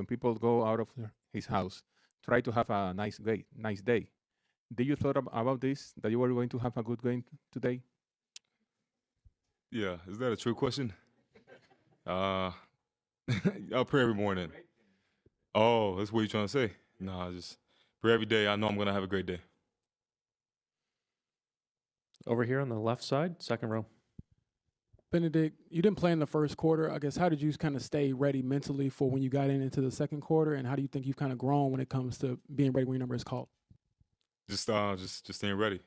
when people go out of his house, try to have a nice day. Did you thought about this, that you were going to have a good game today? Yeah, is that a true question? Uh, I pray every morning. Oh, that's what you're trying to say? Nah, I just pray every day. I know I'm gonna have a great day. Over here on the left side, second row. Benedict, you didn't play in the first quarter. I guess how did you kind of stay ready mentally for when you got into the second quarter, and how do you think you've kind of grown when it comes to being ready when your number is called? Just staying ready.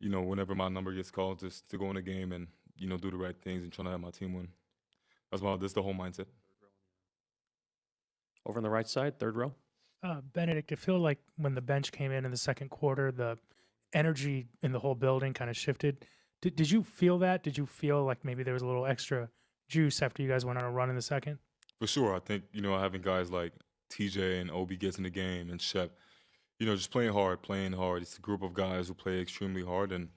Whenever my number gets called, just to go in the game and do the right things and trying to have my team win. That's the whole mindset. Over on the right side, third row. Benedict, I feel like when the bench came in the second quarter, the energy in the whole building kind of shifted. Did you feel that? Did you feel like maybe there was a little extra juice after you guys went on a run in the second? For sure, I think having guys like TJ and Obi gets in the game and Shep, just playing hard. It's a group of guys who play extremely hard, and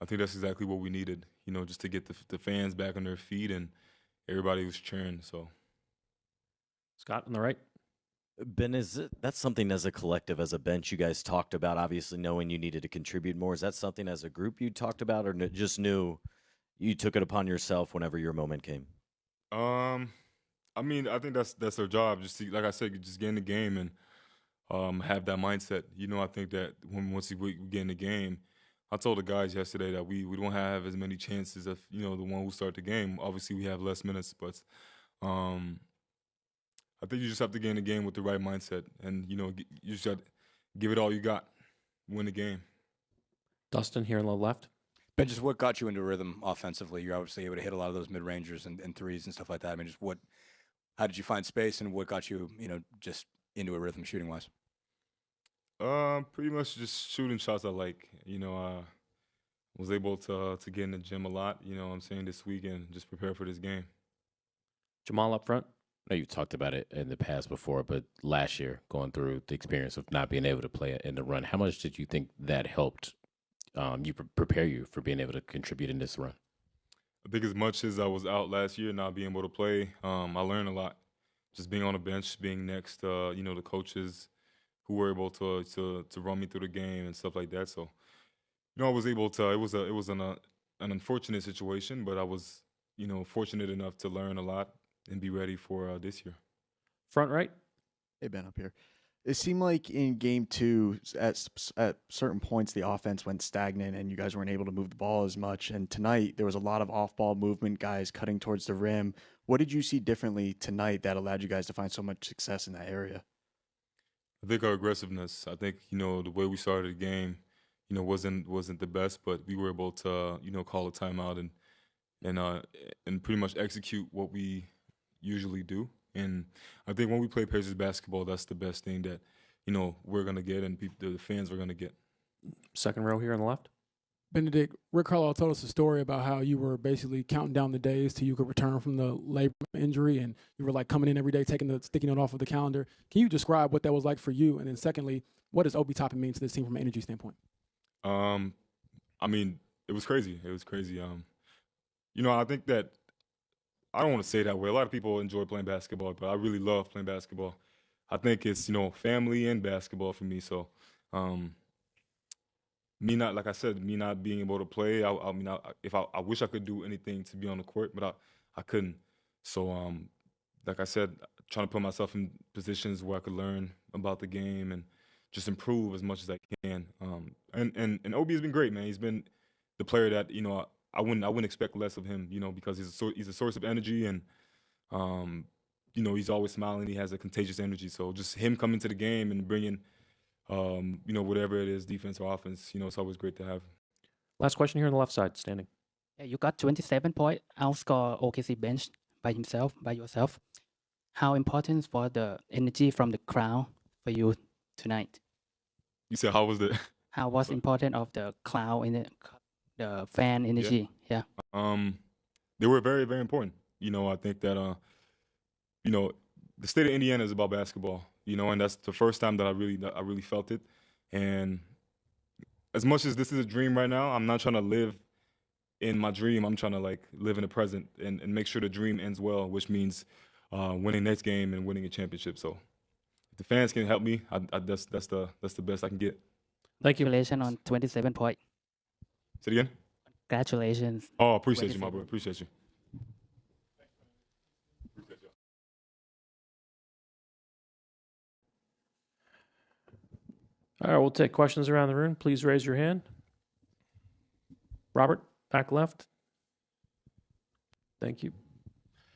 I think that's exactly what we needed. Just to get the fans back on their feet and everybody was cheering. So, Scott on the right. Ben, that's something as a collective, as a bench, you guys talked about, obviously knowing you needed to contribute more. Is that something as a group you talked about, or just knew you took it upon yourself whenever your moment came? I mean, I think that's our job. Like I said, just get in the game and have that mindset. I think that once we get in the game, I told the guys yesterday that we don't have as many chances of the one who start the game. Obviously, we have less minutes, but I think you just have to get in the game with the right mindset, and you just got to give it all you got, win the game. Dustin here on the left. Ben, just what got you into rhythm offensively? You're obviously able to hit a lot of those mid-rangers and threes and stuff like that. I mean, how did you find space, and what got you, just into a rhythm shooting-wise? Pretty much just shooting shots I like. Was able to get in the gym a lot. I'm saying this weekend, just prepare for this game. Jamal up front. I know you've talked about it in the past before, but last year, going through the experience of not being able to play in the run, how much did you think that helped prepare you for being able to contribute in this run? I think as much as I was out last year, not being able to play, I learned a lot. Just being on the bench, being next to the coaches who were able to run me through the game and stuff like that. So, I was able to. It was an unfortunate situation, but I was fortunate enough to learn a lot and be ready for this year. Front right. Hey, Ben, up here. It seemed like in game two, at certain points, the offense went stagnant and you guys weren't able to move the ball as much. And tonight, there was a lot of off-ball movement, guys cutting towards the rim. What did you see differently tonight that allowed you guys to find so much success in that area? I think our aggressiveness. I think the way we started the game, wasn't the best, but we were able to call a timeout and pretty much execute what we usually do. And I think when we play Pacers basketball, that's the best thing that we're gonna get and the fans are gonna get. Second row here on the left. Benedict, Rick Carlisle told us a story about how you were basically counting down the days till you could return from the labor injury, and you were like coming in every day, taking the sticky note off of the calendar. Can you describe what that was like for you? And then secondly, what does Obi Toppin mean to this team from an energy standpoint? I mean, it was crazy. It was crazy. I think that I don't want to say that way. A lot of people enjoy playing basketball, but I really love playing basketball. I think it's family and basketball for me. So, me not being able to play. I wish I could do anything to be on the court, but I couldn't. So, like I said, trying to put myself in positions where I could learn about the game and just improve as much as I can. And Obi has been great, man. He's been the player that I wouldn't expect less of him, because he's a source of energy and he's always smiling. He has a contagious energy. So just him coming to the game and bringing whatever it is, defense or offense, it's always great to have. Last question here on the left side, standing. Yeah, you got 27 points, outscore OKC bench by yourself. How important for the energy from the crowd for you tonight? You said how was the? How was important of the crowd in the fan energy? Yeah. They were very, very important. I think that the state of Indiana is about basketball. And that's the first time that I really felt it. And as much as this is a dream right now, I'm not trying to live in my dream. I'm trying to live in the present and make sure the dream ends well, which means winning next game and winning a championship. So if the fans can help me, that's the best I can get. Thank you. Congratulations on 27 points. Say it again. Congratulations. Oh, appreciate you, my 27. bro. Appreciate you. All right, we'll take questions around the room. Please raise your hand. Robert, back left. Thank you.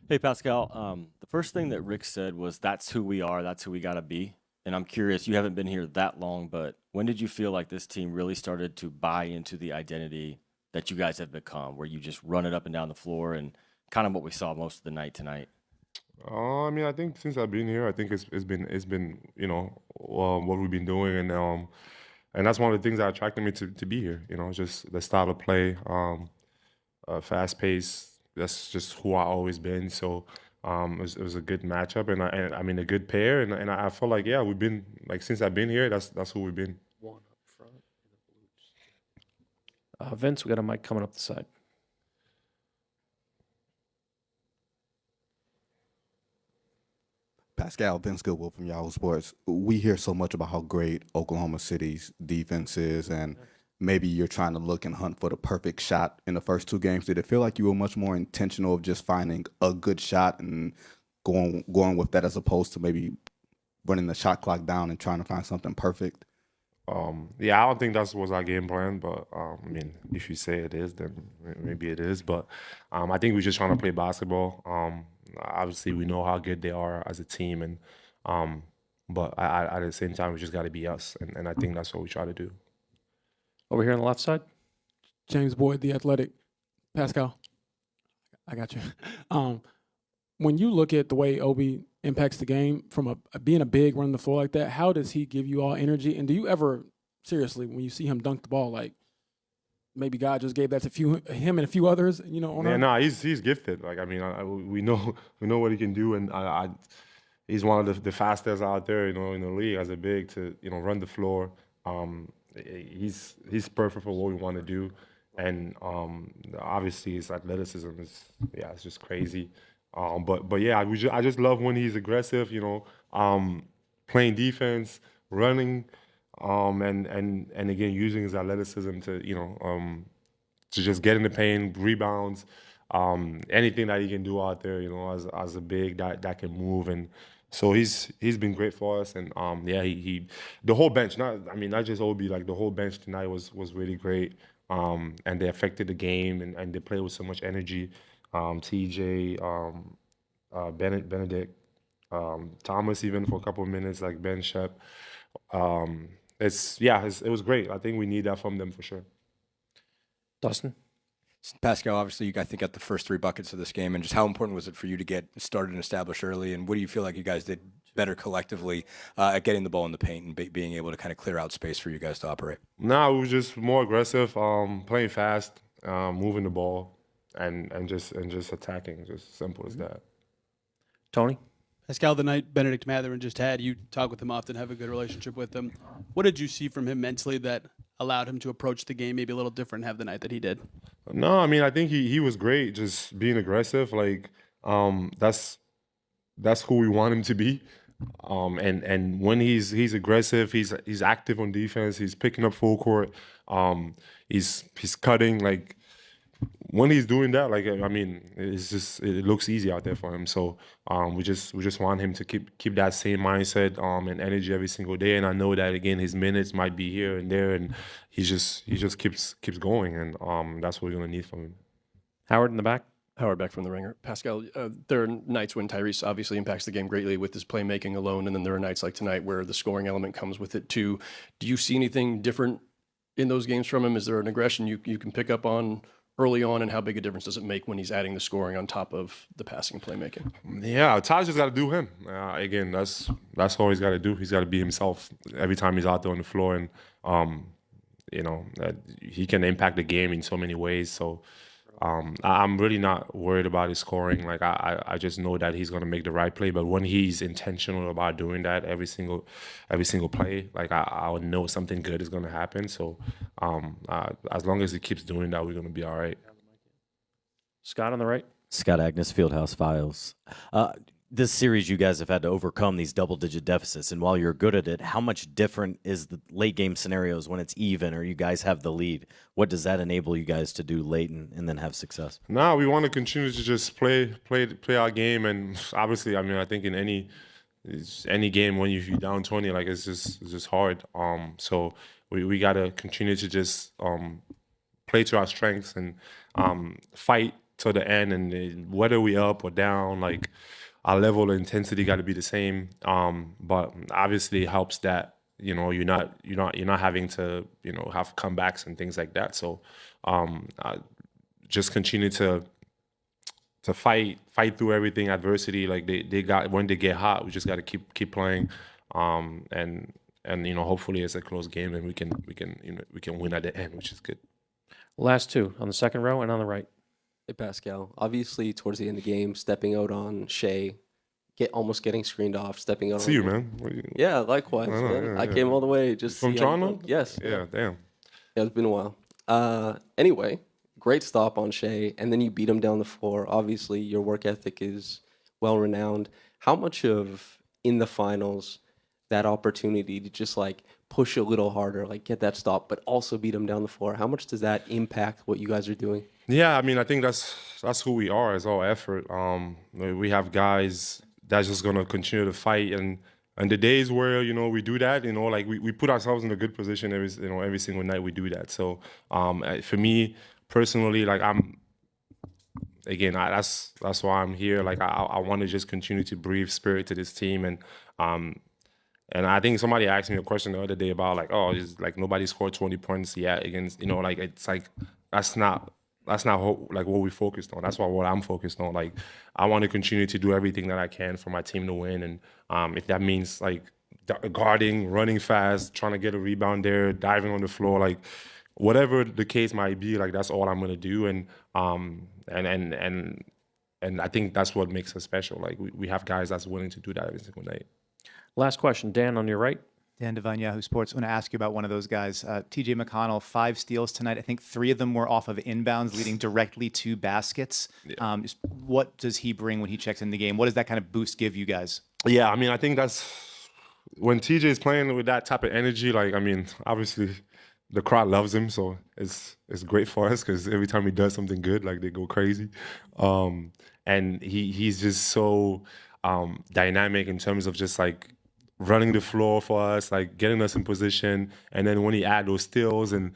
Hey, Pascal. The first thing that Rick said was, that's who we are, that's who we got to be. And I'm curious, you haven't been here that long, but when did you feel like this team really started to buy into the identity that you guys have become, where you just run it up and down the floor, and kind of what we saw most of the night tonight? I mean, I think since I've been here, I think it's been what we've been doing, and that's one of the things that attracted me to be here. Just the style of play, fast pace. That's just who I always been. So it was a good matchup, and I mean a good pair, and I feel like we've been like since I've been here. That's who we've been. One up front. Vince, we got a mic coming up the side. Pascal, Vince Goodwill from Yahoo Sports. We hear so much about how great Oklahoma City's defense is, and maybe you're trying to look and hunt for the perfect shot in the first two games. Did it feel like you were much more intentional of just finding a good shot and going with that, as opposed to maybe running the shot clock down and trying to find something perfect? I don't think that was our game plan, but I mean, if you say it is, then maybe it is. But I think we're just trying to play basketball. Obviously, we know how good they are as a team, and but at the same time, we just got to be us, and I think that's what we try to do. Over here on the left side. James Boyd, The Athletic. Pascal, I got you. When you look at the way Obi impacts the game from being a big running the floor like that, how does he give you all energy? And do you ever, seriously, when you see him dunk the ball, like maybe God just gave that to him and a few others, he's gifted. Like, I mean, we know what he can do, and he's one of the fastest out there, in the league as a big to run the floor. He's perfect for what we want to do, and obviously his athleticism is it's just crazy. But yeah, I just love when he's aggressive, playing defense, running, and again using his athleticism to just get in the paint, rebounds, anything that he can do out there, as a big that can move. And so he's been great for us, and he the whole bench, not just Obi, like the whole bench tonight was really great, and they affected the game, and they played with so much energy. TJ, Bennedict, Thomas, even for a couple of minutes, like Ben Shep. It was great. I think we need that from them for sure. Dustin? Pascal, obviously you, I think, got the first 3 buckets of this game, and just how important was it for you to get started and established early, and what do you feel like you guys did better collectively at getting the ball in the paint and being able to kind of clear out space for you guys to operate? No, it was just more aggressive, playing fast, moving the ball, and just attacking. Just simple as that. Tony? Pascal, the night Bennedict Matherin just had, you talk with him often, have a good relationship with him. What did you see from him mentally that allowed him to approach the game maybe a little different and have the night that he did? No, I mean, I think he was great, just being aggressive. Like, that's who we want him to be. And when he's aggressive, he's active on defense, he's picking up full court, he's cutting. Like, when he's doing that, like, I mean, it looks easy out there for him. So we just want him to keep that same mindset and energy every single day. And I know that, again, his minutes might be here and there, and he just keeps going, and that's what we're gonna need from him. Howard in the back. Howard Beck from The Ringer. Pascal, there are nights when Tyrese obviously impacts the game greatly with his playmaking alone, and then there are nights like tonight where the scoring element comes with it too. Do you see anything different in those games from him? Is there an aggression you can pick up on early on, and how big a difference does it make when he's adding the scoring on top of the passing and playmaking? Yeah, Ty's just got to do him. Again, that's all he's got to do. He's got to be himself every time he's out there on the floor, and he can impact the game in so many ways. So I'm really not worried about his scoring. Like, I just know that he's gonna make the right play. But when he's intentional about doing that every single play, like I would know something good is gonna happen. So as long as he keeps doing that, we're gonna be all right. Scott on the right. Scott Agnes, Fieldhouse Files. this series you guys have had to overcome these double-digit deficits, and while you're good at it, how much different is the late game scenarios when it's even or you guys have the lead? What does that enable you guys to do late and then have success? No, we want to continue to just play our game, and obviously, I mean, I think in any game when you're down 20, like it's just hard. So we got to continue to just play to our strengths and fight to the end, and whether we up or down, like our level of intensity got to be the same. But obviously, it helps that you're not having to have comebacks and things like that. So just continue to fight through everything, adversity. Like they got, when they get hot, we just got to keep playing, and hopefully it's a close game and we can win at the end, which is good. Last two on the second row and on the right. Hey, Pascal. Obviously, towards the end of the game, stepping out on Shea, almost getting screened off, stepping out. See you, man. Yeah, likewise. I know, Man. yeah, I yeah. came all the way just From to see how you Toronto? played. Yes. Yeah, damn. Yeah, it's been a while. Anyway, great stop on Shea, and then you beat him down the floor. Obviously, your work ethic is well renowned. How much of in the finals that opportunity to just like push a little harder, like get that stop, but also beat him down the floor? How much does that impact what you guys are doing? Yeah, I mean, I think that's who we are. It's all effort. We have guys that's just gonna continue to fight, and the days where we do that, like we put ourselves in a good position every single night we do that. So for me personally, like that's why I'm here. Like I want to just continue to breathe spirit to this team, and I think somebody asked me a question the other day about like, oh, it's like nobody scored 20 points yet against, like it's like that's not like what we focused on. That's what I'm focused on. Like I want to continue to do everything that I can for my team to win, and if that means like guarding, running fast, trying to get a rebound there, diving on the floor, like whatever the case might be, like that's all I'm gonna do, and I think that's what makes us special. Like we have guys that's willing to do that every single night. Last question, Dan, on your right. Dan Devine, Yahoo Sports. I want to ask you about one of those guys, TJ McConnell, 5 steals tonight. I think 3 of them were off of inbounds leading directly to baskets. Yeah. What does he bring when he checks in the game? What does that kind of boost give you guys? Yeah, I mean, I think that's when TJ is playing with that type of energy. Like, I mean, obviously the crowd loves him, so it's great for us because every time he does something good, like they go crazy. And he's just so dynamic in terms of just like running the floor for us, like getting us in position, and then when he add those steals and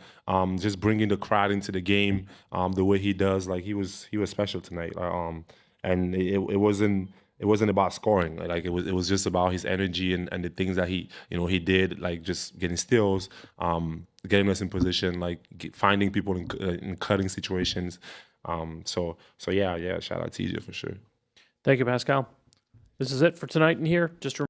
just bringing the crowd into the game the way he does, like he was special tonight. And it wasn't about scoring, like it was just about his energy and the things that he did, like just getting steals, getting us in position, like finding people in cutting situations. So yeah, shout out TJ for sure. Thank you, Pascal. This is it for tonight in here. Just